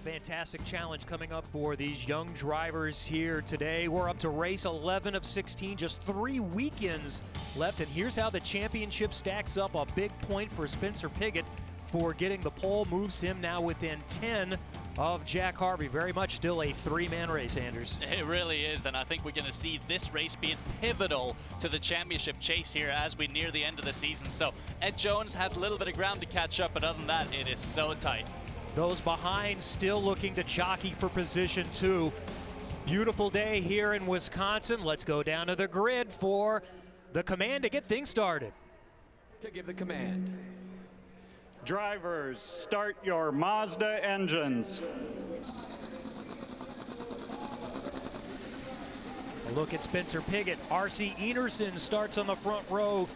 Fantastic challenge coming up for these young drivers here today. We're up to race 11 of 16, just 3 weekends left, and here's how the championship stacks up. A big point for Spencer Pigot for getting the pole, moves him now within 10 of Jack Harvey. Very much still a 3-man race, Anders. It really is, and I think we're going to see this race being pivotal to the championship chase here as we near the end of the season. So Ed Jones has a little bit of ground to catch up, but other than that, it is so tight. Those behind still looking to jockey for position 2. Beautiful day here in Wisconsin. Let's go down to the grid for the command to get things started. To give the command. Drivers, start your Mazda engines. A look at Spencer Pigot. R.C. Enerson starts on the front row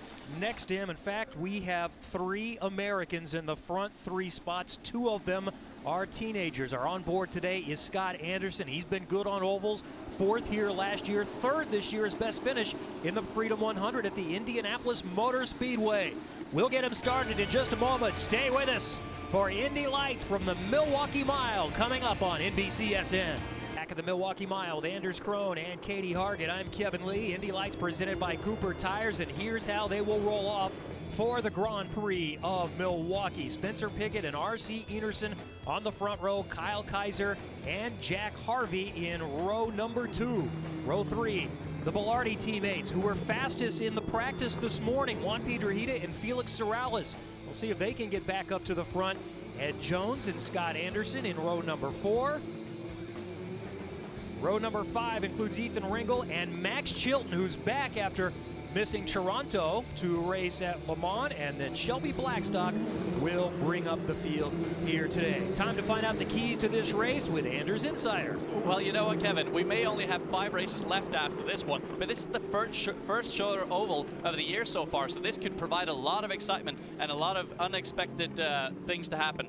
next to him. In fact, we have 3 Americans in the front 3 spots. 2 of them are teenagers. Our on board today is Scott Anderson. He's been good on ovals. 4th here last year, 3rd this year, his best finish in the Freedom 100 at the Indianapolis Motor Speedway. We'll get him started in just a moment. Stay with us for Indy Lights from the Milwaukee Mile coming up on NBCSN. Back at the Milwaukee Mile with Anders Krohn and Katie Hargett. I'm Kevin Lee. Indy Lights presented by Cooper Tires, and here's how they will roll off for the Grand Prix of Milwaukee. Spencer Pigot and R.C. Enerson on the front row. Kyle Kaiser and Jack Harvey in row number 2. Row 3, the Belardi teammates who were fastest in the practice this morning. Juan Piedrahita and Felix Sorales. We'll see if they can get back up to the front. Ed Jones and Scott Anderson in row number 4. Row number 5 includes Ethan Ringel and Max Chilton, who's back after missing Toronto to race at Le Mans, and then Shelby Blackstock will bring up the field here today. Time to find out the keys to this race with Anders Insider. Well, you know what, Kevin? We may only have 5 races left after this one, but this is the first shoulder oval of the year so far, so this could provide a lot of excitement and a lot of unexpected things to happen.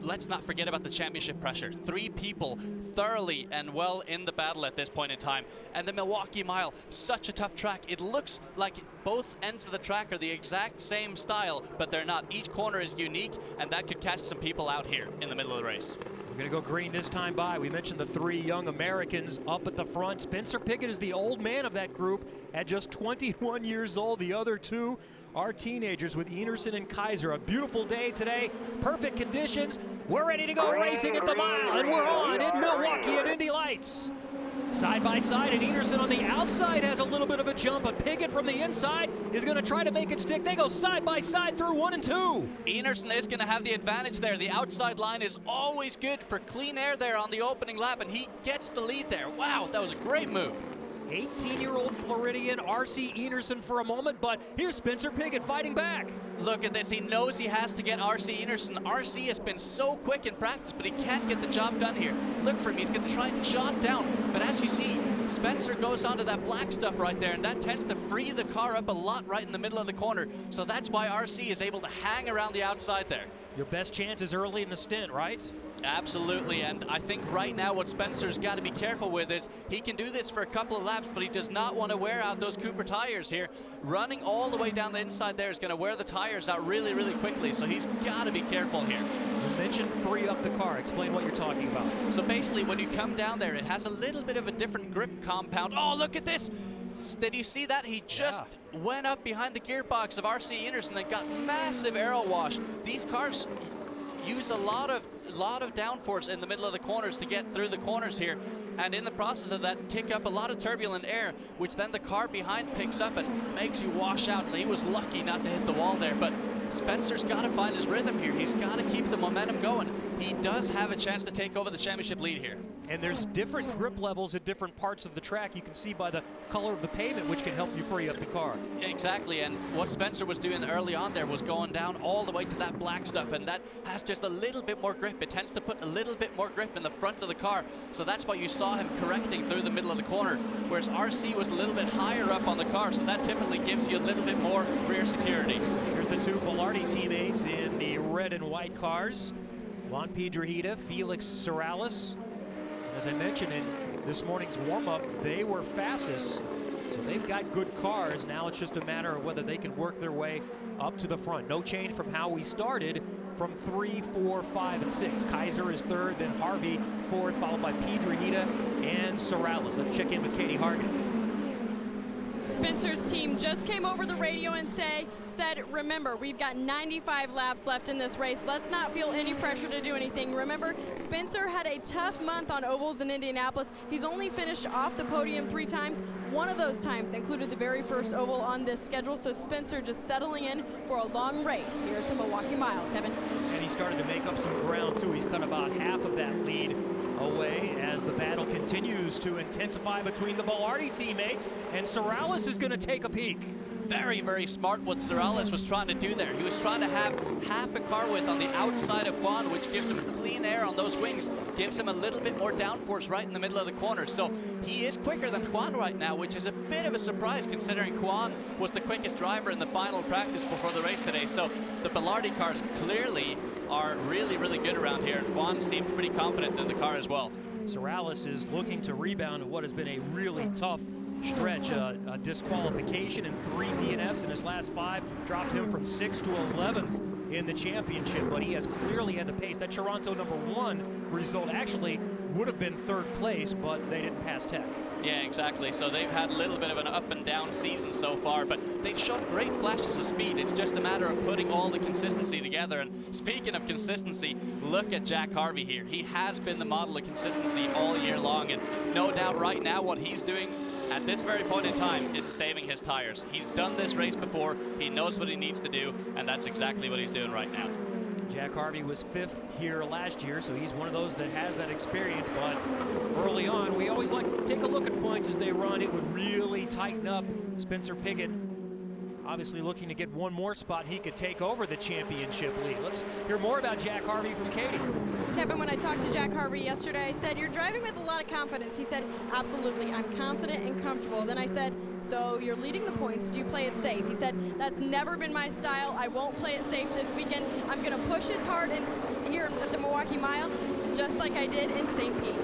Let's not forget about the championship pressure. 3 people thoroughly and well in the battle at this point in time. And the Milwaukee Mile, such a tough track. It looks like both ends of the track are the exact same style, but they're not. Each corner is unique, and that could catch some people out here in the middle of the race. We're going to go green this time by. We mentioned the 3 young Americans up at the front. Spencer Pigot is the old man of that group at just 21 years old. The other 2 are teenagers with Enerson and Kaiser. A beautiful day today, perfect conditions. We're ready to go racing at the mile, and we're on in Milwaukee at Indy Lights. Side by side, and Enerson on the outside has a little bit of a jump, but Pigot from the inside is going to try to make it stick. They go side by side through 1 and 2. Enerson is going to have the advantage there. The outside line is always good for clean air there on the opening lap, and he gets the lead there. Wow, that was a great move. 18-year-old Floridian R.C. Enerson for a moment, but here's Spencer Pigot fighting back. Look at this. He knows he has to get R.C. Enerson. R.C. has been so quick in practice, but he can't get the job done here. Look for him. He's going to try and jot down. But as you see, Spencer goes onto that black stuff right there, and that tends to free the car up a lot right in the middle of the corner. So that's why R.C. is able to hang around the outside there. Your best chance is early in the stint, right? Absolutely, and I think right now what Spencer's got to be careful with is he can do this for a couple of laps, but he does not want to wear out those Cooper tires here. Running all the way down the inside there is going to wear the tires out really, really quickly, so he's got to be careful here. You mentioned free up the car. Explain what you're talking about. So basically, when you come down there, it has a little bit of a different grip compound. Oh, look at this! Did you see that? He just went up behind the gearbox of R.C. Enerson and got massive aero wash. These cars use a lot of downforce in the middle of the corners to get through the corners here, and in the process of that kick up a lot of turbulent air, which then the car behind picks up and makes you wash out. So he was lucky not to hit the wall there, but Spencer's got to find his rhythm here. He's got to keep the momentum going. He does have a chance to take over the championship lead here. And there's different grip levels at different parts of the track. You can see by the color of the pavement, which can help you free up the car. Exactly, and what Spencer was doing early on there was going down all the way to that black stuff, and that has just a little bit more grip. It tends to put a little bit more grip in the front of the car, so that's why you saw him correcting through the middle of the corner, whereas RC was a little bit higher up on the car, so that typically gives you a little bit more rear security. Here's the 2 Belardi teammates in the red and white cars. Juan Piedrahita, Felix Sorales. As I mentioned in this morning's warm-up, they were fastest, so they've got good cars. Now it's just a matter of whether they can work their way up to the front. No change from how we started. from 3, 4, 5, and 6. Kaiser is third, then Harvey fourth, followed by Piedrahita and Sorales. Let's check in with Katie Hargan. Spencer's team just came over the radio and said, remember, we've got 95 laps left in this race. Let's not feel any pressure to do anything. Remember, Spencer had a tough month on ovals in Indianapolis. He's only finished off the podium 3 times. One of those times included the very first oval on this schedule, so Spencer just settling in for a long race here at the Milwaukee Mile. Kevin. And he started to make up some ground, too. He's cut about half of that lead away as the battle continues to intensify between the Belardi teammates, and Sorales is going to take a peek. Very, very smart what Sorales was trying to do there. He was trying to have half a car width on the outside of Juan, which gives him clean air on those wings, gives him a little bit more downforce right in the middle of the corner. So he is quicker than Juan right now, which is a bit of a surprise considering Juan was the quickest driver in the final practice before the race today. So the Belardi cars clearly are really, really good around here, and Juan seemed pretty confident in the car as well. Sorales is looking to rebound in what has been a really tough stretch. A disqualification and 3 DNFs in his last 5 dropped him from 6th to 11th in the championship, but he has clearly had the pace. That Toronto #1 result actually would have been 3rd place, but they didn't pass Tech. Yeah, exactly. So they've had a little bit of an up and down season so far, but they've shown great flashes of speed. It's just a matter of putting all the consistency together. And speaking of consistency, look at Jack Harvey here. He has been the model of consistency all year long, and no doubt right now what he's doing at this very point in time is saving his tires. He's done this race before, he knows what he needs to do, and that's exactly what he's doing right now. Jack Harvey was 5th here last year, so he's one of those that has that experience, but early on, we always like to take a look at points as they run. It would really tighten up. Spencer Pigot obviously looking to get one more spot, and he could take over the championship lead. Let's hear more about Jack Harvey from Katie. Kevin, when I talked to Jack Harvey yesterday, I said, you're driving with a lot of confidence. He said, absolutely, I'm confident and comfortable. Then I said, so you're leading the points, do you play it safe? He said, that's never been my style. I won't play it safe this weekend. I'm gonna push as hard here at the Milwaukee Mile, just like I did in St. Pete.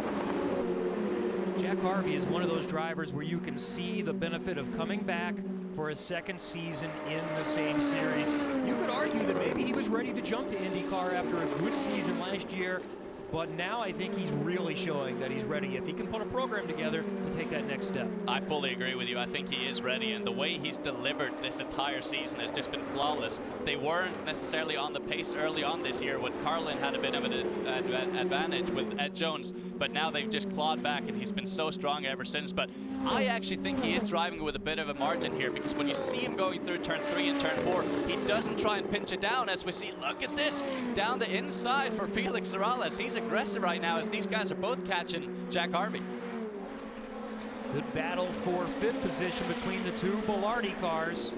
Jack Harvey is one of those drivers where you can see the benefit of coming back for a 2nd season in the same series. You could argue that maybe he was ready to jump to IndyCar after a good season last year, but now I think he's really showing that he's ready if he can put a program together to take that next step. I fully agree with you. I think he is ready, and the way he's delivered this entire season has just been flawless. They weren't necessarily on the pace early on this year when Carlin had a bit of an advantage with Ed Jones, but now they've just clawed back, and he's been so strong ever since. But I actually think he is driving with a bit of a margin here, because when you see him going through turn 3 and turn 4, he doesn't try and pinch it down, as we see. Look at this, down the inside for Felix Sorales. He's aggressive right now as these guys are both catching Jack Harvey. Good battle for 5th position between the 2 Belardi cars.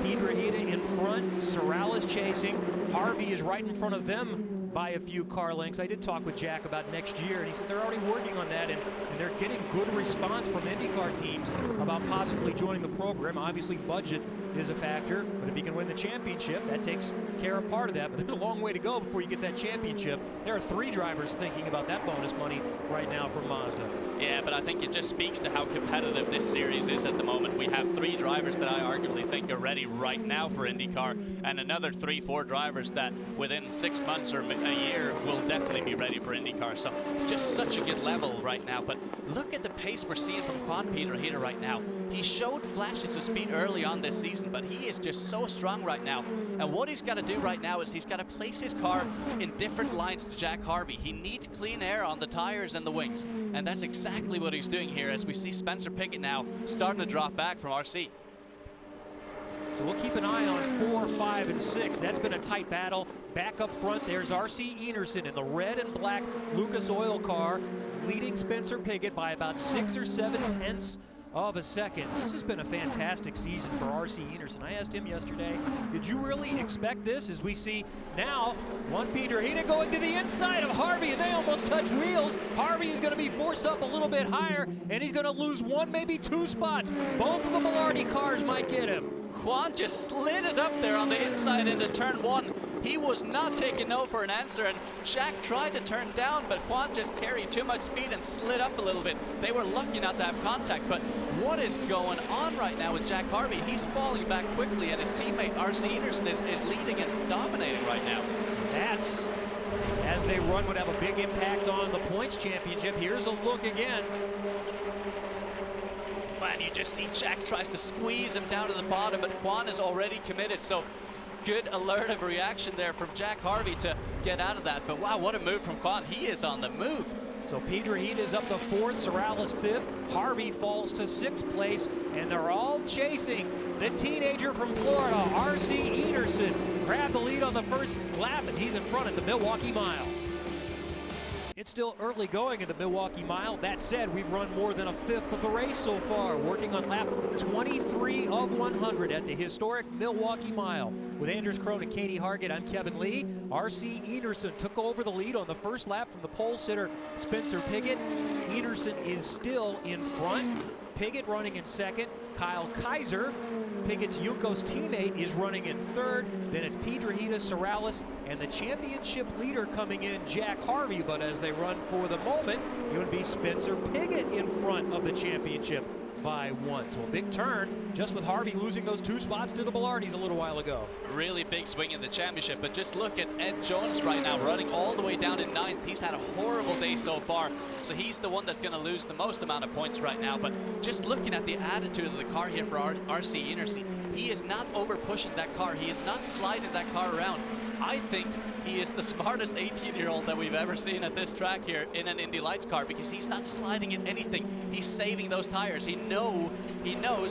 Piedrahita in front, Sorales chasing. Harvey is right in front of them by a few car lengths. I did talk with Jack about next year, and he said they're already working on that, and they're getting good response from IndyCar teams about possibly joining the program. Obviously, budget is a factor, but if you can win the championship, that takes care of part of that. But there's a long way to go before you get that championship. There are 3 drivers thinking about that bonus money right now from Mazda. Yeah, but I think it just speaks to how competitive this series is at the moment. We have 3 drivers that I arguably think are ready right now for IndyCar, and another 3-4 drivers that within 6 months or a year will definitely be ready for IndyCar. So it's just such a good level right now. But look at the pace we're seeing from Juan Piedrahita right now. He showed flashes of speed early on this season, but he is just so strong right now. And what he's got to do right now is he's got to place his car in different lines to Jack Harvey. He needs clean air on the tires and the wings, and that's exactly what he's doing here as we see Spencer Pigot now starting to drop back from RC. So we'll keep an eye on 4, 5, and 6. That's been a tight battle. Back up front, there's RC Enerson in the red and black Lucas Oil car, leading Spencer Pigot by about 6 or 7 tenths of a second. This has been a fantastic season for RC Enerson. I asked him yesterday, did you really expect this? As we see now, Juan Piedrahita going to the inside of Harvey, and they almost touch wheels. Harvey is going to be forced up a little bit higher, and he's going to lose 1, maybe 2 spots. Both of the Belardi cars might get him. Juan just slid it up there on the inside into turn 1. He was not taking no for an answer, and Jack tried to turn down, but Juan just carried too much speed and slid up a little bit. They were lucky not to have contact, but what is going on right now with Jack Harvey? He's falling back quickly, and his teammate R.C. Enerson is leading and dominating right now. That's, as they run, would have a big impact on the points championship. Here's a look again. Man, you just see Jack tries to squeeze him down to the bottom, but Juan is already committed, so good alert of reaction there from Jack Harvey to get out of that. But wow, what a move from Juan. He is on the move. So Piedrahita is up to 4th, Sorales 5th, Harvey falls to 6th place, and they're all chasing the teenager from Florida, R.C. Enerson. Grabbed the lead on the first lap, and he's in front at the Milwaukee Mile. It's still early going in the Milwaukee Mile. That said, we've run more than a 1/5 of the race so far, working on lap 23 of 100 at the historic Milwaukee Mile. With Anders Krohn and Katie Hargett, I'm Kevin Lee. R.C. Enerson took over the lead on the first lap from the pole sitter Spencer Pigot. Enerson is still in front. Pigot running in 2nd. Kyle Kaiser, Pigot's Juncos teammate, is running in 3rd. Then it's Piedrahita, Sorales, and the championship leader coming in, Jack Harvey. But as they run for the moment, it would be Spencer Pigot in front of the championship by 1. So a big turn, just with Harvey losing those 2 spots to the Bellardis a little while ago. Really big swing in the championship, but just look at Ed Jones right now running all the way down in 9th. He's had a horrible day so far, so he's the one that's going to lose the most amount of points right now. But just looking at the attitude of the car here for R.C. Enerson, he is not over pushing that car. He is not sliding that car around. I think he is the smartest 18-year-old that we've ever seen at this track here in an Indy Lights car, because he's not sliding in anything. He's saving those tires. He knows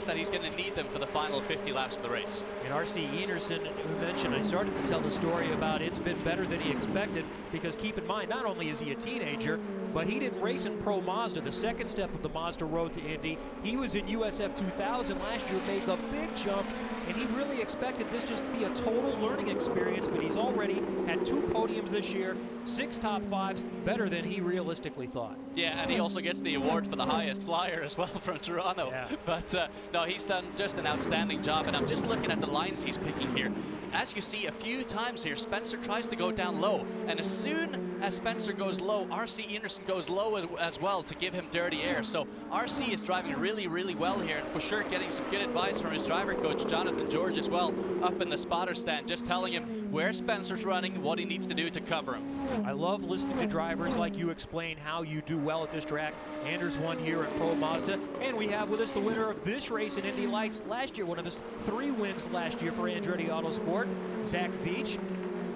that he's going to need them for the final 50 laps of the race. And R.C. Enerson, who mentioned, I started to tell the story about it's been better than he expected, because keep in mind, not only is he a teenager, but he didn't race in Pro Mazda, the second step of the Mazda road to Indy. He was in USF 2000 last year, made the big jump, and he really expected this just to be a total learning experience, but he's already had 2 podiums this year, 6 top 5s, better than he realistically thought. Yeah, and he also gets the award for the highest flyer as well from Toronto. Yeah. But no, he's done just an outstanding job, and I'm just looking at the lines he's picking here. As you see a few times here, Spencer tries to go down low, and as soon as Spencer goes low, R.C. Enerson goes low as well to give him dirty air. So R.C. is driving really, really well here, and for sure getting some good advice from his driver coach, Jonathan George, as well, up in the spotter stand, just telling him where Spencer's running, what he needs to do to cover him. I love listening to drivers like you explain how you do well at this track. Anders won here at Pro Mazda, and we have with us the winner of this race in Indy Lights last year, one of his 3 wins last year for Andretti Autosport, Zach Veach.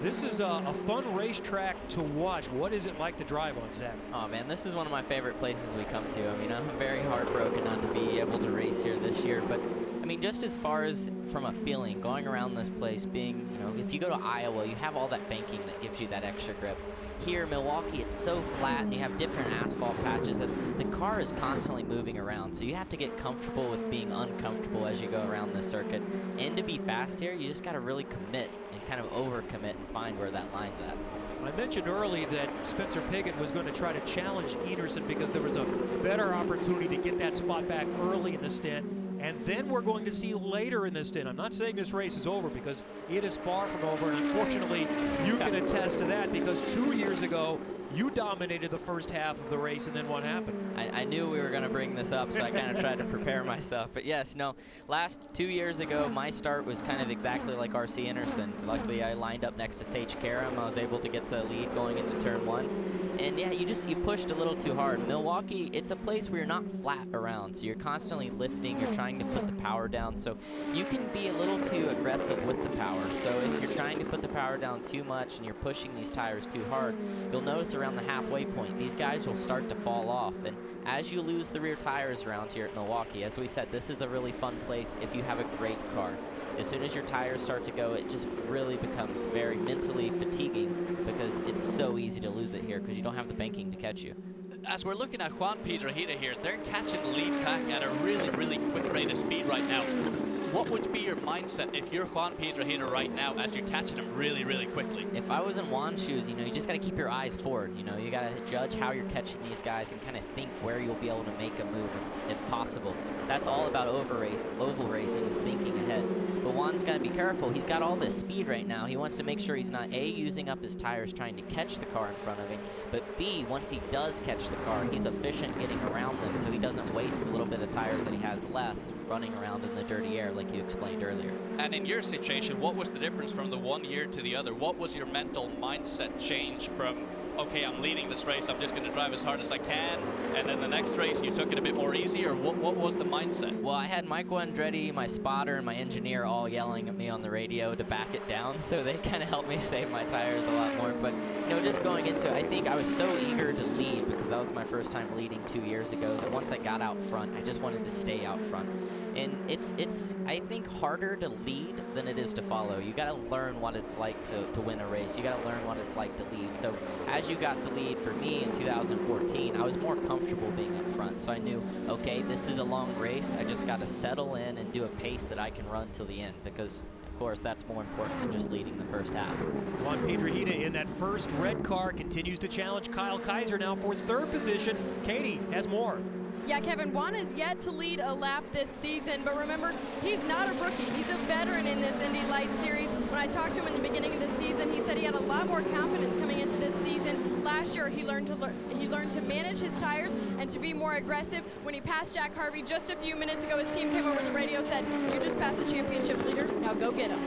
This is a fun racetrack to watch. What is it like to drive on, Zach? Oh man, this is one of my favorite places we come to. I mean, I'm very heartbroken not to be able to race here this year, but I mean, just as far as from a feeling, going around this place, being, you know, if you go to Iowa, you have all that banking that gives you that extra grip. Here, Milwaukee, it's so flat, and you have different asphalt patches that the car is constantly moving around, so you have to get comfortable with being uncomfortable as you go around this circuit. And to be fast here, you just got to really commit and kind of overcommit and find where that line's at. I mentioned early that Spencer Pigot was going to try to challenge Enerson because there was a better opportunity to get that spot back early in the stint. And then we're going to see later in the stint. I'm not saying this race is over, because it is far from over. And unfortunately, you can attest to that, because 2 years ago, you dominated the first half of the race, and then what happened? I knew we were going to bring this up, so I kind of tried to prepare myself. But yes, no, last 2 years ago, my start was kind of exactly like R.C. Enerson's. Luckily, I lined up next to Sage Karam. I was able to get the lead going into turn 1. And yeah, you pushed a little too hard. Milwaukee, it's a place where you're not flat around, so you're constantly lifting, you're trying to put the power down, so you can be a little too aggressive with the power. So if you're trying to put the power down too much and you're pushing these tires too hard, you'll notice around the halfway point, these guys will start to fall off. And as you lose the rear tires around here at Milwaukee, as we said, this is a really fun place if you have a great car. As soon as your tires start to go, it just really becomes very mentally fatiguing, because it's so easy to lose it here because you don't have the banking to catch you. As we're looking at Juan Piedrahita here, they're catching the lead pack at a really, really quick rate of speed right now. What would be your mindset if you're Juan Piedrahita right now as you're catching him really, really quickly? If I was in Juan's shoes, you got to keep your eyes forward. You got to judge how you're catching these guys and kind of think where you'll be able to make a move if possible. That's all about oval racing, is thinking ahead. But Juan's got to be careful. He's got all this speed right now. He wants to make sure he's not A, using up his tires trying to catch the car in front of him, but B, once he does catch the car, he's efficient getting around them so he doesn't waste the little bit of tires that he has left running around in the dirty air like you explained earlier. And in your situation, what was the difference from the one year to the other? What was your mental mindset change from, okay, I'm leading this race, I'm just going to drive as hard as I can, and then the next race you took it a bit more easy, or what was the mindset? Well, I had Michael Andretti, my spotter, and my engineer all yelling at me on the radio to back it down, so they kind of helped me save my tires a lot more. But, you know, just going into it, I think I was so eager to lead because that was my first time leading 2 years ago, that once I got out front, I just wanted to stay out front. And it's I think, harder to lead than it is to follow. You got to learn what it's like to win a race. You got to learn what it's like to lead. So as you got the lead for me in 2014, I was more comfortable being up front. So I knew, okay, this is a long race. I just got to settle in and do a pace that I can run till the end, because of course that's more important than just leading the first half. Juan Piedrahita in that first red car continues to challenge Kyle Kaiser now for third position. Katie has more. Yeah, Kevin, Juan has yet to lead a lap this season, but remember, he's not a rookie. He's a veteran in this Indy Lights series. When I talked to him in the beginning of the season, he said he had a lot more confidence coming into this season. Last year, he learned to manage his tires and to be more aggressive. When he passed Jack Harvey just a few minutes ago, his team came over the radio and said, "You just passed the championship leader, now go get him."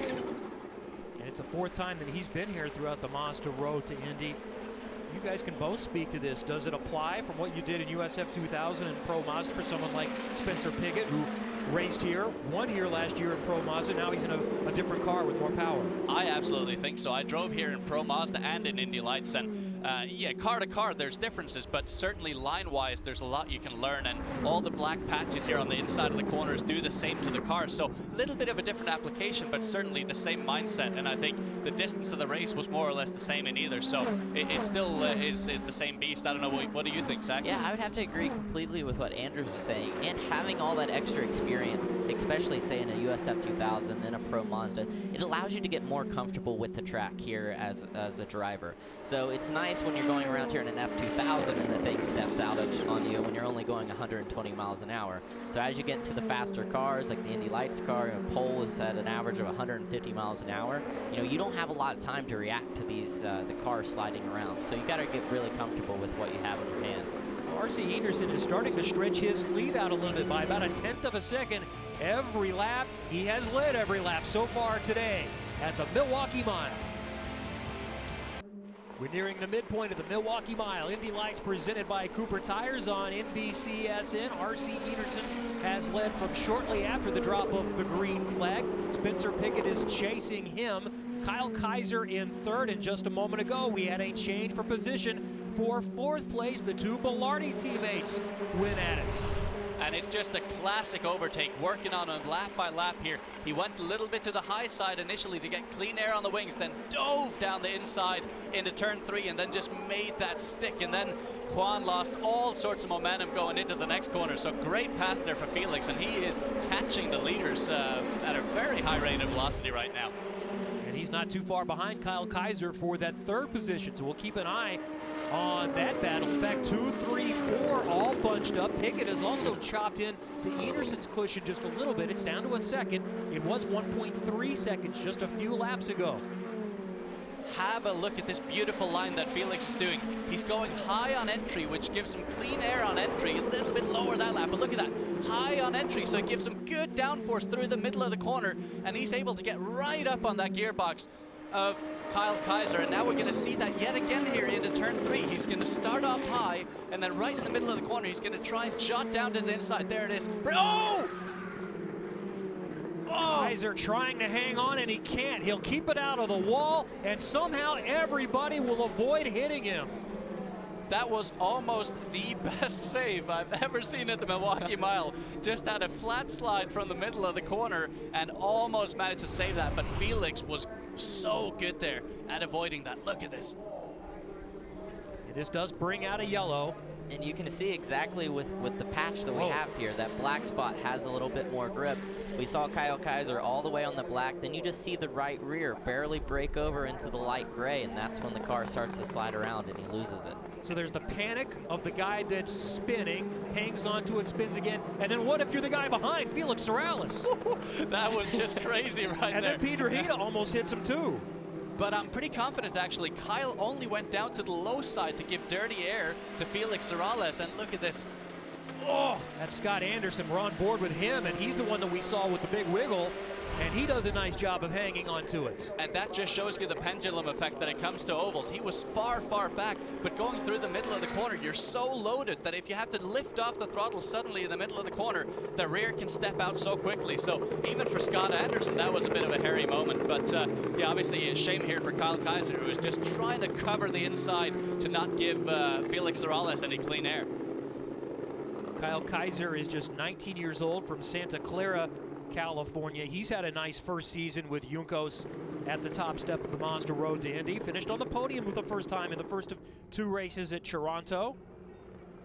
And it's the fourth time that he's been here throughout the Mazda road to Indy. You guys can both speak to this. Does it apply from what you did in USF 2000 and Pro Mazda for someone like Spencer Pigot, who raced here, won here last year in Pro Mazda? Now he's in a different car with more power. I absolutely think so. I drove here in Pro Mazda and in Indy Lights, and yeah, car to car there's differences, but certainly line-wise there's a lot you can learn, and all the black patches here on the inside of the corners do the same to the car. So a little bit of a different application, but certainly the same mindset, and I think the distance of the race was more or less the same in either, so it still is the same beast. I don't know, what do you think, Zach? Yeah, I would have to agree completely with what Andrew was saying, and having all that extra experience, especially say in a USF 2000 and a Pro Mazda, it allows you to get more comfortable with the track here as a driver. So it's nice when you're going around here in an F2000 and the thing steps out on you when you're only going 120 miles an hour. So as you get into the faster cars, like the Indy Lights car, pole is at an average of 150 miles an hour. You know, you don't have a lot of time to react to these the cars sliding around. So you got to get really comfortable with what you have in your hands. R.C. Anderson is starting to stretch his lead out a little bit by about 1/10 of a second every lap. He has led every lap so far today at the Milwaukee Mile. We're nearing the midpoint of the Milwaukee Mile. Indy Lights presented by Cooper Tires on NBCSN. R.C. Anderson has led from shortly after the drop of the green flag. Spencer Pigot is chasing him. Kyle Kaiser in third, and just a moment ago we had a change for position. For fourth place, the two Belardi teammates win at it. And it's just a classic overtake, working on him lap by lap here. He went a little bit to the high side initially to get clean air on the wings, then dove down the inside into turn 3 and then just made that stick. And then Juan lost all sorts of momentum going into the next corner. So great pass there for Felix, and he is catching the leaders at a very high rate of velocity right now. And he's not too far behind Kyle Kaiser for that third position, so we'll keep an eye on that battle. In fact, 2, 3, 4 all bunched up. Pigot has also chopped in to Anderson's cushion just a little bit. It's down to a second. It was 1.3 seconds just a few laps ago. Have a look at this beautiful line that Felix is doing. He's going high on entry, which gives him clean air on entry, a little bit lower that lap, but look at that, high on entry, so it gives him good downforce through the middle of the corner, and he's able to get right up on that gearbox of Kyle Kaiser. And now we're going to see that yet again here into turn 3. He's going to start off high, and then right in the middle of the corner, he's going to try and jot down to the inside. There it is. Oh! Kaiser trying to hang on, and he can't. He'll keep it out of the wall, and somehow everybody will avoid hitting him. That was almost the best save I've ever seen at the Milwaukee Mile. Just had a flat slide from the middle of the corner and almost managed to save that, but Felix was so good there at avoiding that. Look at this. And this does bring out a yellow. And you can see exactly with the patch that we have here, that black spot has a little bit more grip. We saw Kyle Kaiser all the way on the black, then you just see the right rear barely break over into the light gray, and that's when the car starts to slide around and he loses it. So there's the panic of the guy that's spinning, hangs onto it, spins again, and then what if you're the guy behind, Felix Sorales? That was just crazy right and there. And then Peter Hita almost hits him too. But I'm pretty confident, actually. Kyle only went down to the low side to give dirty air to Felix Sorales, and look at this. Oh, that's Scott Anderson. We're on board with him, and he's the one that we saw with the big wiggle, and he does a nice job of hanging on to it. And that just shows you the pendulum effect that it comes to ovals. He was far, far back, but going through the middle of the corner, you're so loaded that if you have to lift off the throttle suddenly in the middle of the corner, the rear can step out so quickly. So even for Scott Anderson, that was a bit of a hairy moment. But yeah, obviously a shame here for Kyle Kaiser, who was just trying to cover the inside to not give Felix Sorales any clean air. Kyle Kaiser is just 19 years old from Santa Clara, California. He's had a nice first season with Juncos at the top step of the Mazda Road to Indy. Finished on the podium for the first time in the first of 2 races at Toronto.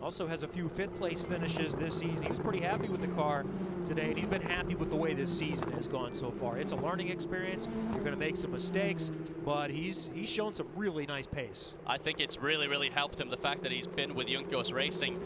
Also has a few 5th place finishes this season. He was pretty happy with the car today, and he's been happy with the way this season has gone so far. It's a learning experience. You're going to make some mistakes, but he's shown some really nice pace. I think it's really, really helped him, the fact that he's been with Juncos Racing,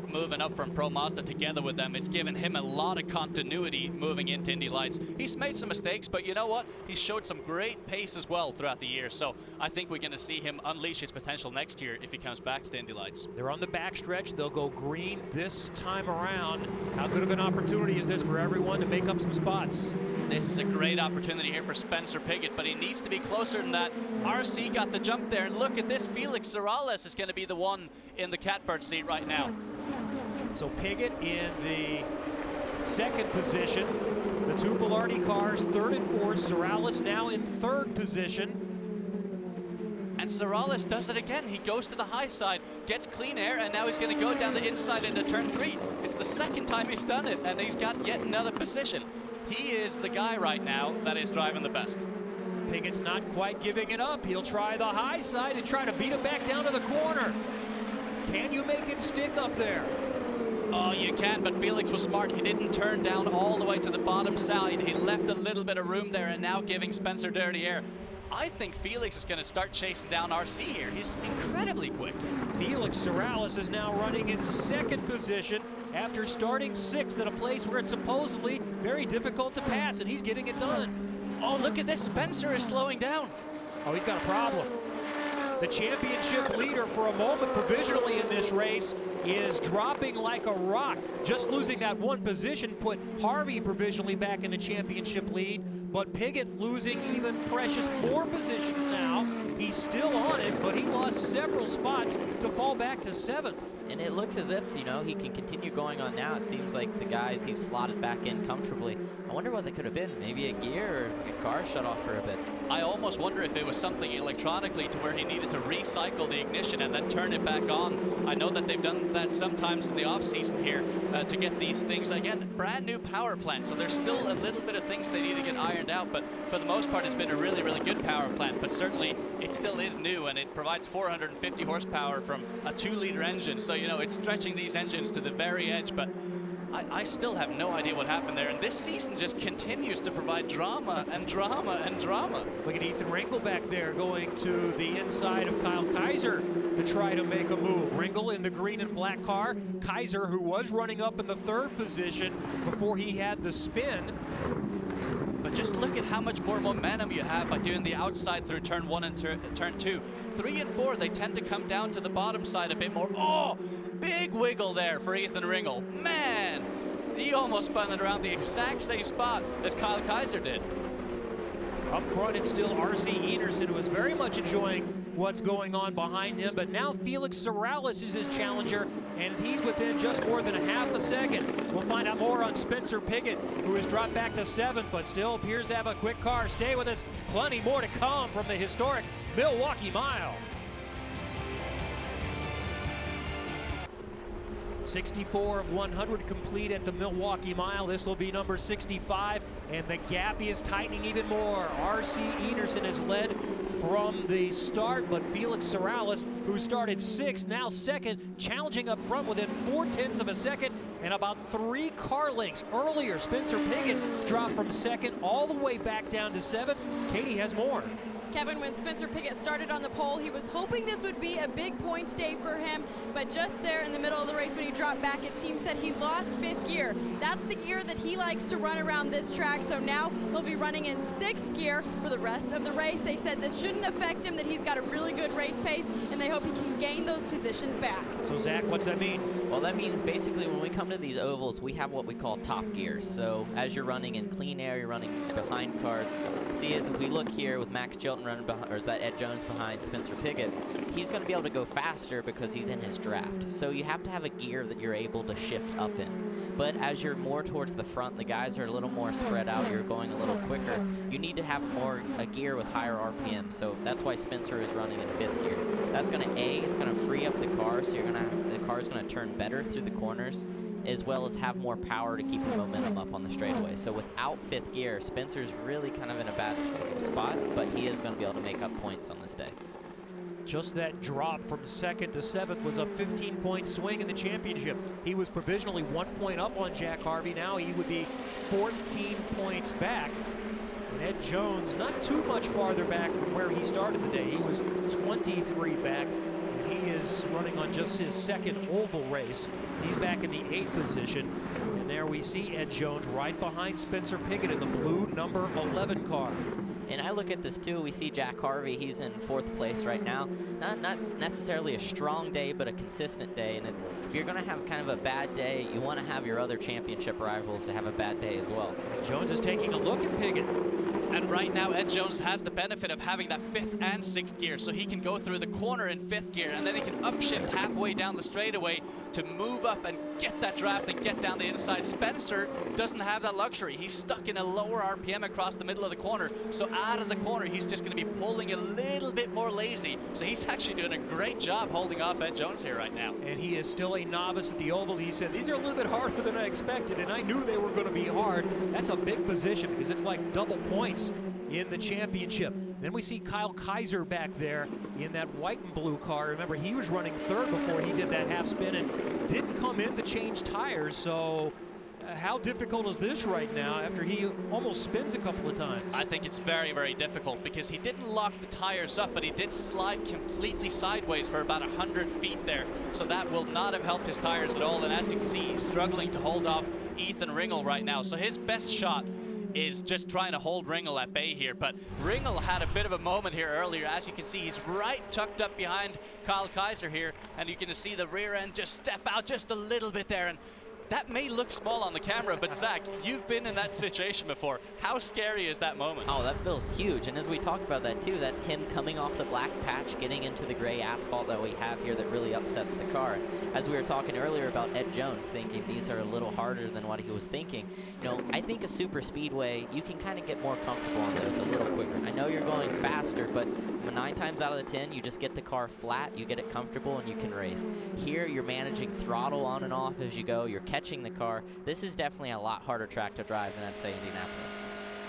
moving up from Pro Mazda together with them. It's given him a lot of continuity moving into Indy Lights. He's made some mistakes, but you know what? He's showed some great pace as well throughout the year. So I think we're going to see him unleash his potential next year if he comes back to Indy Lights. They're on the backstretch. They'll go green this time around. How good of an opportunity is this for everyone to make up some spots? This is a great opportunity here for Spencer Pigot, but he needs to be closer than that. RC got the jump there, and look at this. Felix Sorales is going to be the one in the catbird seat right now. So Pigot in the 2nd position. The 2 Bilardi cars, 3rd and 4th. Sorales now in 3rd position. And Sorales does it again. He goes to the high side, gets clean air, and now he's going to go down the inside into turn 3. It's the 2nd time he's done it, and he's got yet another position. He is the guy right now that is driving the best. Pigot's not quite giving it up. He'll try the high side and try to beat it back down to the corner. Can you make it stick up there? Oh, you can, but Felix was smart. He didn't turn down all the way to the bottom side. He left a little bit of room there, and now giving Spencer dirty air. I think Felix is going to start chasing down RC here. He's incredibly quick. Felix Sorales is now running in 2nd position after starting 6th at a place where it's supposedly very difficult to pass, and he's getting it done. Oh, look at this. Spencer is slowing down. Oh, he's got a problem. The championship leader for a moment provisionally in this race is dropping like a rock. Just losing that 1 position put Harvey provisionally back in the championship lead, but Pigot losing even precious 4 positions now. He's still on it, but he lost several spots to fall back to 7th. And it looks as if, you know, he can continue going on now. It seems like the guys he's slotted back in comfortably. I wonder what they could have been. Maybe a gear or a car shut off for a bit. I almost wonder if it was something electronically to where he needed to recycle the ignition and then turn it back on. I know that they've done that sometimes in the off-season here to get these things, again, brand new power plant. So there's still a little bit of things they need to get ironed out, but for the most part, it's been a really, really good power plant. But certainly, it still is new, and it provides 450 horsepower from a 2-liter engine. So, you know, it's stretching these engines to the very edge, but I still have no idea what happened there. And this season just continues to provide drama and drama and drama. Look at Ethan Ringel back there going to the inside of Kyle Kaiser to try to make a move. Ringel in the green and black car. Kaiser, who was running up in the 3rd position before he had the spin. But just look at how much more momentum you have by doing the outside through turn 1 and turn 2. 3 and 4, they tend to come down to the bottom side a bit more. Oh, big wiggle there for Ethan Ringel. Man, he almost spun it around the exact same spot as Kyle Kaiser did. Up front, it's still RC Enerson, who is very much enjoying what's going on behind him, but now Felix Sorales is his challenger, and he's within just more than a half a second. We'll find out more on Spencer Pigot, who has dropped back to 7th, but still appears to have a quick car. Stay with us. Plenty more to come from the historic Milwaukee Mile. 64 of 100 complete at the Milwaukee Mile. This will be number 65, and the gap is tightening even more. RC Enerson has led from the start, but Felix Sorales, who started 6th, now 2nd, challenging up front within 0.4 of a second and about 3 car lengths. Earlier, Spencer Pigot dropped from 2nd all the way back down to 7th. Katie has more. Kevin, when Spencer Pigot started on the pole, he was hoping this would be a big points day for him, but just there in the middle of the race when he dropped back, his team said he lost 5th gear. That's the gear that he likes to run around this track, so now he'll be running in 6th gear for the rest of the race. They said this shouldn't affect him, that he's got a really good race pace, and they hope he can gain those positions back. So Zach, what's that mean? Well, that means basically when we come to these ovals, we have what we call top gears. So as you're running in clean air, you're running behind cars. See, as we look here with Max Chilton running behind, or is that Ed Jones behind Spencer Pigot, he's going to be able to go faster because he's in his draft. So you have to have a gear that you're able to shift up in. But as you're more towards the front, the guys are a little more spread out, you're going a little quicker, you need to have a gear with higher RPM. So that's why Spencer is running in 5th gear. That's going to, it's going to free up the car, so the car is going to turn better through the corners, as well as have more power to keep the momentum up on the straightaway. So without 5th gear, Spencer's really kind of in a bad spot, but he is going to be able to make up points on this day. Just that drop from 2nd to 7th was a 15-point swing in the championship. He was provisionally 1 point up on Jack Harvey. Now he would be 14 points back. And Ed Jones not too much farther back from where he started the day. He was 23 back, and he is running on just his 2nd oval race. He's back in the 8th position. And there we see Ed Jones right behind Spencer Pigot in the blue number 11 car. And I look at this too, we see Jack Harvey, he's in 4th place right now. Not necessarily a strong day, but a consistent day. And if you're gonna have kind of a bad day, you wanna have your other championship rivals to have a bad day as well. Jones is taking a look at Pigot. And right now, Ed Jones has the benefit of having that 5th and 6th gear, so he can go through the corner in 5th gear, and then he can upshift halfway down the straightaway to move up and get that draft and get down the inside. Spencer doesn't have that luxury. He's stuck in a lower RPM across the middle of the corner, so out of the corner, he's just going to be pulling a little bit more lazy. So he's actually doing a great job holding off Ed Jones here right now. And he is still a novice at the ovals. He said, these are a little bit harder than I expected, and I knew they were going to be hard. That's a big position because it's like double points in the championship. Then we see Kyle Kaiser back there in that white and blue car. Remember, he was running 3rd before he did that half spin and didn't come in to change tires. So how difficult is this right now after he almost spins a couple of times? I think it's very, very difficult because he didn't lock the tires up, but he did slide completely sideways for about 100 feet there. So that will not have helped his tires at all. And as you can see, he's struggling to hold off Ethan Ringel right now. So his best shot is just trying to hold Ringel at bay here. But Ringel had a bit of a moment here earlier. As you can see, he's right tucked up behind Kyle Kaiser here, and you're going to see the rear end just step out just a little bit there. And that may look small on the camera, but Zach, you've been in that situation before. How scary is that moment? Oh, that feels huge. And as we talk about that too, that's him coming off the black patch, getting into the gray asphalt that we have here that really upsets the car. As we were talking earlier about Ed Jones thinking these are a little harder than what he was thinking, you know, I think a super speedway, you can kind of get more comfortable on those a little quicker. I know you're going faster, but 9 times out of the 10, you just get the car flat, you get it comfortable, and you can race. Here, you're managing throttle on and off as you go, you're catching the car. This is definitely a lot harder track to drive than, I'd say, Indianapolis.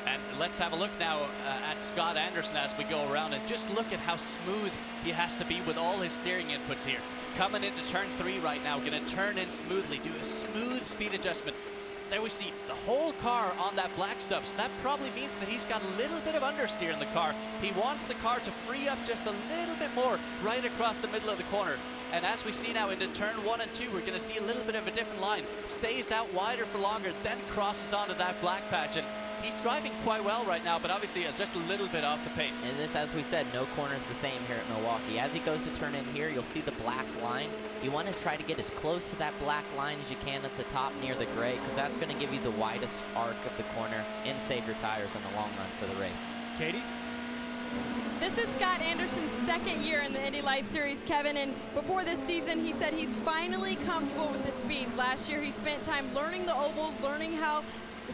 And let's have a look now at Scott Anderson as we go around, and just look at how smooth he has to be with all his steering inputs here. Coming into turn 3 right now, going to turn in smoothly, do a smooth speed adjustment. There we see the whole car on that black stuff, so that probably means that he's got a little bit of understeer in the car. He wants the car to free up just a little bit more right across the middle of the corner. And as we see now into turn 1 and 2, we're going to see a little bit of a different line. Stays out wider for longer, then crosses onto that black patch. And he's driving quite well right now, but obviously just a little bit off the pace. And this, as we said, no corner's the same here at Milwaukee. As he goes to turn in here, you'll see the black line. You want to try to get as close to that black line as you can at the top near the gray, because that's going to give you the widest arc of the corner and save your tires in the long run for the race. Katie? This is Scott Anderson's 2nd year in the Indy Lights Series, Kevin, and before this season, he said he's finally comfortable with the speeds. Last year, he spent time learning the ovals, learning how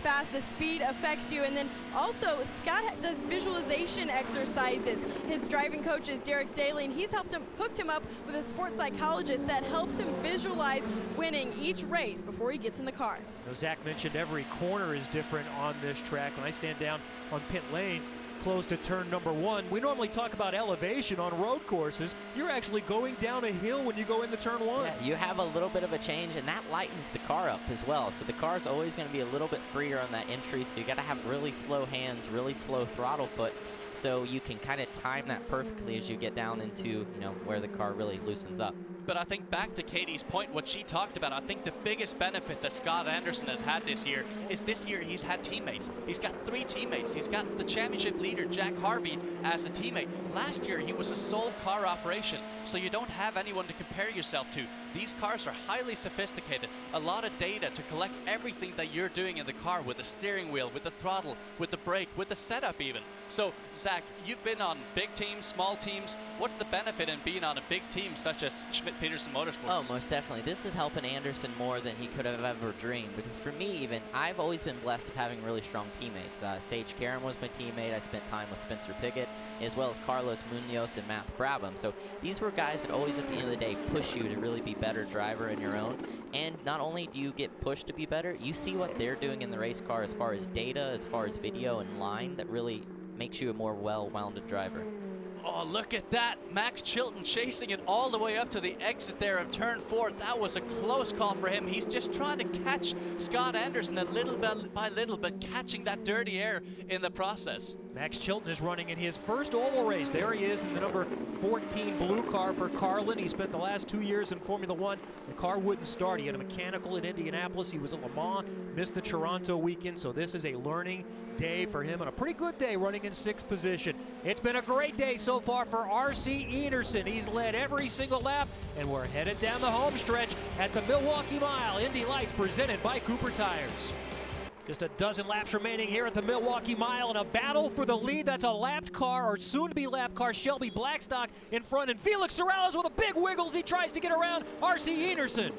fast the speed affects you, and then also Scott does visualization exercises. His driving coach is Derek Daly, and he's hooked him up with a sports psychologist that helps him visualize winning each race before he gets in the car. Now, Zach mentioned every corner is different on this track. When I stand down on pit lane, close to turn number 1. We normally talk about elevation on road courses. You're actually going down a hill when you go into turn 1. Yeah, you have a little bit of a change, and that lightens the car up as well. So the car is always going to be a little bit freer on that entry, so you got to have really slow hands, really slow throttle foot, so you can kind of time that perfectly as you get down into, where the car really loosens up. But I think back to Katie's point, what she talked about, I think the biggest benefit that Scott Anderson has had this year is this year he's had teammates. He's got 3 teammates. He's got the championship leader, Jack Harvey, as a teammate. Last year, he was a sole car operation, so you don't have anyone to compare yourself to. These cars are highly sophisticated. A lot of data to collect everything that you're doing in the car, with the steering wheel, with the throttle, with the brake, with the setup even. So, Zach, you've been on big teams, small teams. What's the benefit in being on a big team such as Schmidt-Peterson Motorsports? Oh, most definitely. This is helping Anderson more than he could have ever dreamed, because for me even, I've always been blessed of having really strong teammates. Sage Karam was my teammate. I spent time with Spencer Pigot, as well as Carlos Munoz and Matt Brabham. So these were guys that always, at the end of the day, push you to really be better driver in your own. And not only do you get pushed to be better, you see what they're doing in the race car as far as data, as far as video and line, that really makes you a more well-rounded driver. Oh, look at that. Max Chilton chasing it all the way up to the exit there of turn 4. That was a close call for him. He's just trying to catch Scott Anderson a little bit by little, but catching that dirty air in the process. Max Chilton is running in his first oval race. There he is in the number 14 blue car for Carlin. He spent the last 2 years in Formula One. The car wouldn't start. He had a mechanical in Indianapolis. He was at Le Mans, missed the Toronto weekend, so this is a learning day for him, and a pretty good day running in 6th position. It's been a great day so far for R.C. Enerson. He's led every single lap, and we're headed down the home stretch at the Milwaukee Mile. Indy Lights presented by Cooper Tires. Just a dozen laps remaining here at the Milwaukee Mile, and a battle for the lead. That's a lapped car, or soon-to-be lapped car, Shelby Blackstock in front, and Felix Sorrells with a big wiggles. He tries to get around R.C. Enerson.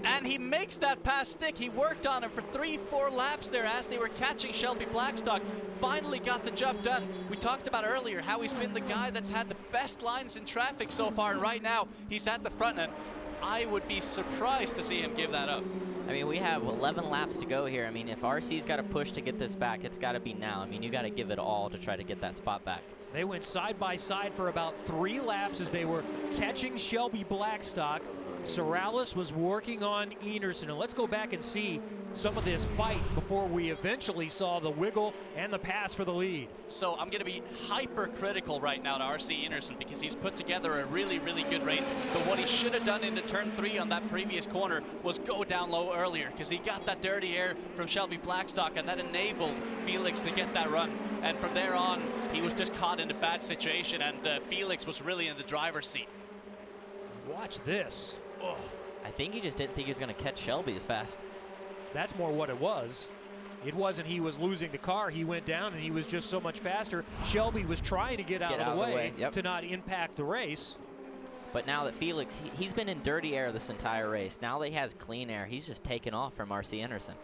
And he makes that pass stick. He worked on him for 3-4 laps there as they were catching Shelby Blackstock. Finally got the job done. We talked about earlier how he's been the guy that's had the best lines in traffic so far, and right now he's at the front end. I would be surprised to see him give that up. I mean, we have 11 laps to go here. I mean, if RC's got to push to get this back, it's got to be now. I mean, you got to give it all to try to get that spot back. They went side by side for about 3 laps as they were catching Shelby Blackstock. Sorrells was working on Enerson, and let's go back and see some of this fight before we eventually saw the wiggle and the pass for the lead. So I'm going to be hypercritical right now to R.C. Enerson because he's put together a really, really good race. But what he should have done into turn 3 on that previous corner was go down low earlier, because he got that dirty air from Shelby Blackstock, and that enabled Felix to get that run. And from there on, he was just caught in a bad situation, and Felix was really in the driver's seat. Watch this. Oh. I think he just didn't think he was going to catch Shelby as fast. That's more what it was. It wasn't he was losing the car. He went down and he was just so much faster. Shelby was trying to get out of the way. Yep. To not impact the race. But now that Felix, he's been in dirty air this entire race. Now that he has clean air, he's just taken off from R.C. Enerson.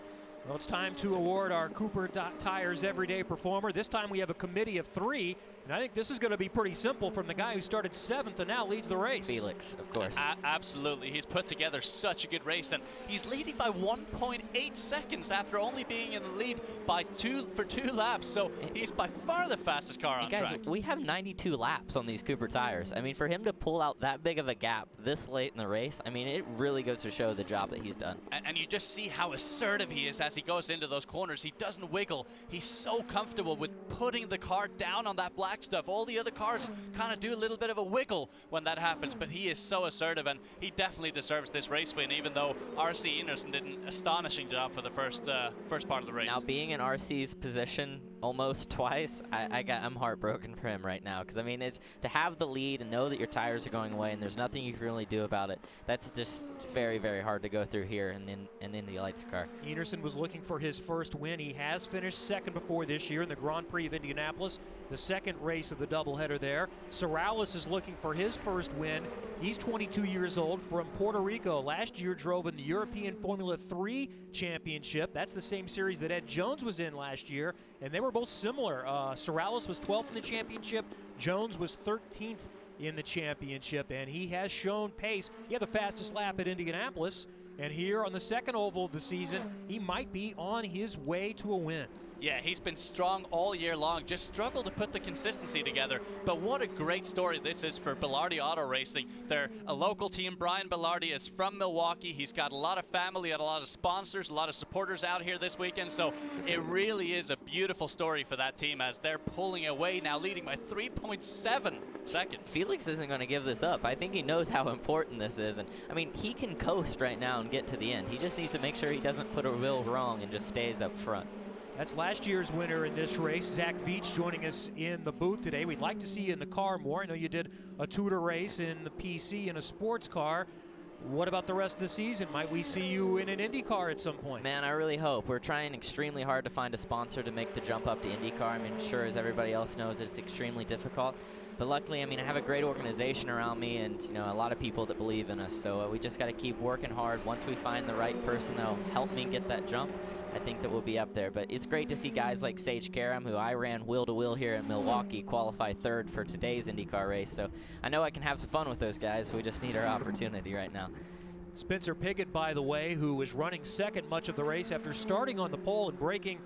Well, it's time to award our Cooper Tires Everyday Performer. This time we have a committee of 3, and I think this is going to be pretty simple from the guy who started 7th and now leads the race. Felix, of course. Absolutely. He's put together such a good race, and he's leading by 1.8 seconds after only being in the lead by 2 laps. So he's by far the fastest car on track. We have 92 laps on these Cooper tires. I mean, for him to pull out that big of a gap this late in the race, I mean, it really goes to show the job that he's done. And you just see how assertive he is as he goes into those corners. He doesn't wiggle. He's so comfortable with putting the car down on that black stuff. All the other cars kind of do a little bit of a wiggle when that happens, but he is so assertive, and he definitely deserves this race win, even though R.C. Enerson did an astonishing job for the first part of the race. Now, being in R.C.'s position almost twice, I'm heartbroken for him right now, because I mean, it's to have the lead and know that your tires are going away and there's nothing you can really do about it. That's just very, very hard to go through here in an Indy Lights car. Enerson was looking for his first win. He has finished 2nd before this year in the Grand Prix of Indianapolis, the 2nd race of the doubleheader there. Sorrells is looking for his first win. He's 22 years old, from Puerto Rico. Last year drove in the European Formula 3 Championship. That's the same series that Ed Jones was in last year, and they were both similar. Sorrells was 12th in the championship. Jones was 13th in the championship, and he has shown pace. He had the fastest lap at Indianapolis, and here on the 2nd oval of the season, he might be on his way to a win. Yeah, he's been strong all year long, just struggled to put the consistency together. But what a great story this is for Belardi Auto Racing. They're a local team. Brian Belardi is from Milwaukee. He's got a lot of family and a lot of sponsors, a lot of supporters out here this weekend. So it really is a beautiful story for that team as they're pulling away now, leading by 3.7 seconds. Felix isn't going to give this up. I think he knows how important this is. And I mean, he can coast right now and get to the end. He just needs to make sure he doesn't put a wheel wrong and just stays up front. That's last year's winner in this race, Zach Veach, joining us in the booth today. We'd like to see you in the car more. I know you did a Tudor race in the PC in a sports car. What about the rest of the season? Might we see you in an Indy car at some point? Man, I really hope. We're trying extremely hard to find a sponsor to make the jump up to IndyCar. I mean, sure, as everybody else knows, it's extremely difficult. But luckily, I mean, I have a great organization around me and, you know, a lot of people that believe in us. So we just got to keep working hard. Once we find the right person that'll help me get that jump, I think that we'll be up there. But it's great to see guys like Sage Karam, who I ran wheel-to-wheel here in Milwaukee, qualify third for today's IndyCar race. So I know I can have some fun with those guys. We just need our opportunity right now. Spencer Pigot, by the way, who was running second much of the race after starting on the pole and breaking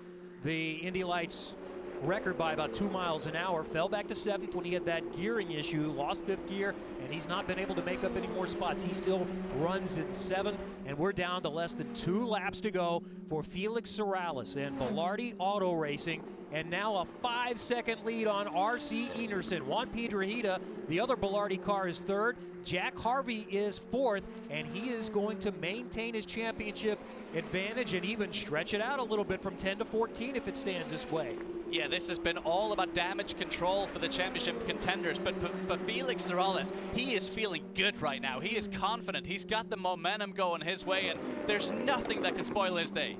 the Indy Lights record by about 2 miles an hour, fell back to 7th when he had that gearing issue, lost 5th gear, and he's not been able to make up any more spots. He still runs in 7th, and we're down to less than 2 laps to go for Felix Sorales and Belardi Auto Racing, and now a 5-second lead on RC Enerson. Juan Piedrahita, the other Belardi car, is third. Jack Harvey is fourth, and he is going to maintain his championship advantage and even stretch it out a little bit from 10 to 14 if it stands this way. Yeah, this has been all about damage control for the championship contenders, but for Felix Sorales, he is feeling good right now. He is confident. He's got the momentum going his way, and there's nothing that can spoil his day.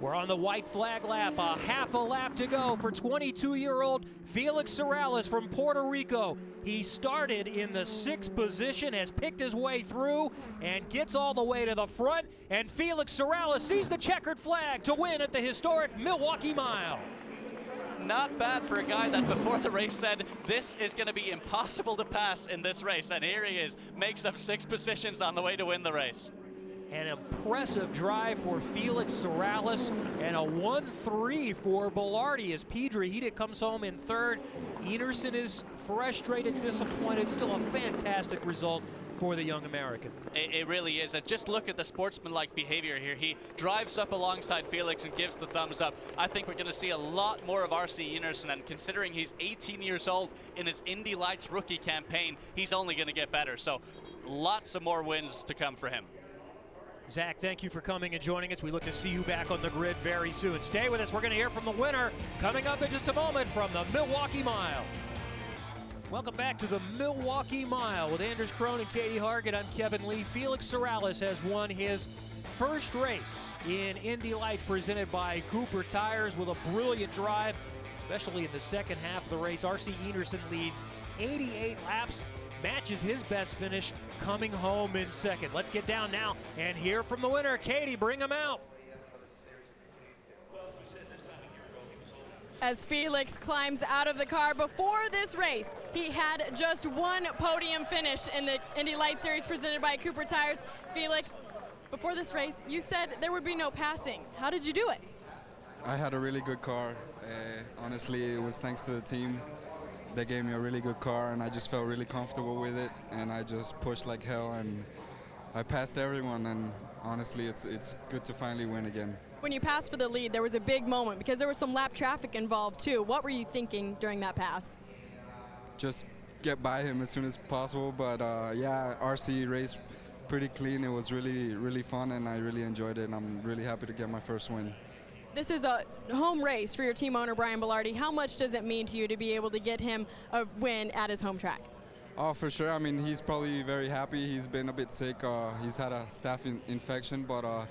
We're on the white flag lap, a half a lap to go for 22-year-old Felix Sorales from Puerto Rico. He started in the 6th position, has picked his way through, and gets all the way to the front, and Felix Sorales sees the checkered flag to win at the historic Milwaukee Mile. Not bad for a guy that before the race said this is going to be impossible to pass in this race, and here he is, makes up 6 positions on the way to win the race. An impressive drive for Felix Sorales and a 1-3 for Belardi as Piedrahita comes home in third. Enerson is frustrated, disappointed, still a fantastic result for the young American. It really is. And just look at the sportsmanlike behavior here. He drives up alongside Felix and gives the thumbs up. I think we're going to see a lot more of RC Enerson, and considering he's 18 years old in his Indy Lights rookie campaign, he's only going to get better. So lots of more wins to come for him. Zach, thank you for coming and joining us. We look to see you back on the grid very soon. Stay with us. We're going to hear from the winner coming up in just a moment from the Milwaukee Mile. Welcome back to the Milwaukee Mile with Anders Krohn and Katie Hargett. I'm Kevin Lee. Felix Sorales has won his first race in Indy Lights presented by Cooper Tires with a brilliant drive, especially in the second half of the race. RC Enerson leads 88 laps, matches his best finish, coming home in second. Let's get down now and hear from the winner. Katie, bring him out. As Felix climbs out of the car, before this race, he had just one podium finish in the Indy Lights Series presented by Cooper Tires. Felix, before this race, you said there would be no passing. How did you do it? I had a really good car. Honestly, it was thanks to the team. They gave me a really good car, and I just felt really comfortable with it, and I just pushed like hell, and I passed everyone, and honestly, it's good to finally win again. When you passed for the lead, there was a big moment because there was some lap traffic involved too. What were you thinking during that pass? Just get by him as soon as possible, but yeah, RC raced pretty clean. It was really, really fun, and I really enjoyed it, and I'm really happy to get my first win. This is a home race for your team owner, Brian Belardi. How much does it mean to you to be able to get him a win at his home track? Oh, for sure. I mean, he's probably very happy. He's been a bit sick. He's had a staph infection, but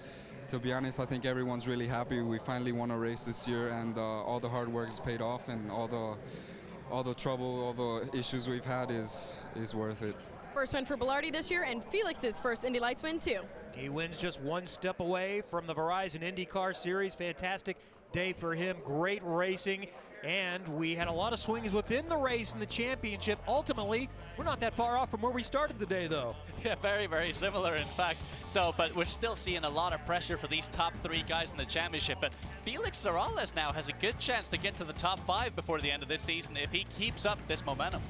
to be honest, I think everyone's really happy. We finally won a race this year, and all the hard work has paid off, and all the trouble, all the issues we've had is worth it. First win for Belardi this year, and Felix's first Indy Lights win too. He wins just one step away from the Verizon IndyCar Series. Fantastic day for him. Great racing And we had a lot of swings within the race in the championship. Ultimately, we're not that far off from where we started the day, though. Yeah, very, very similar, in fact. But we're still seeing a lot of pressure for these top 3 guys in the championship. But Felix Sorales now has a good chance to get to the top 5 before the end of this season if he keeps up this momentum.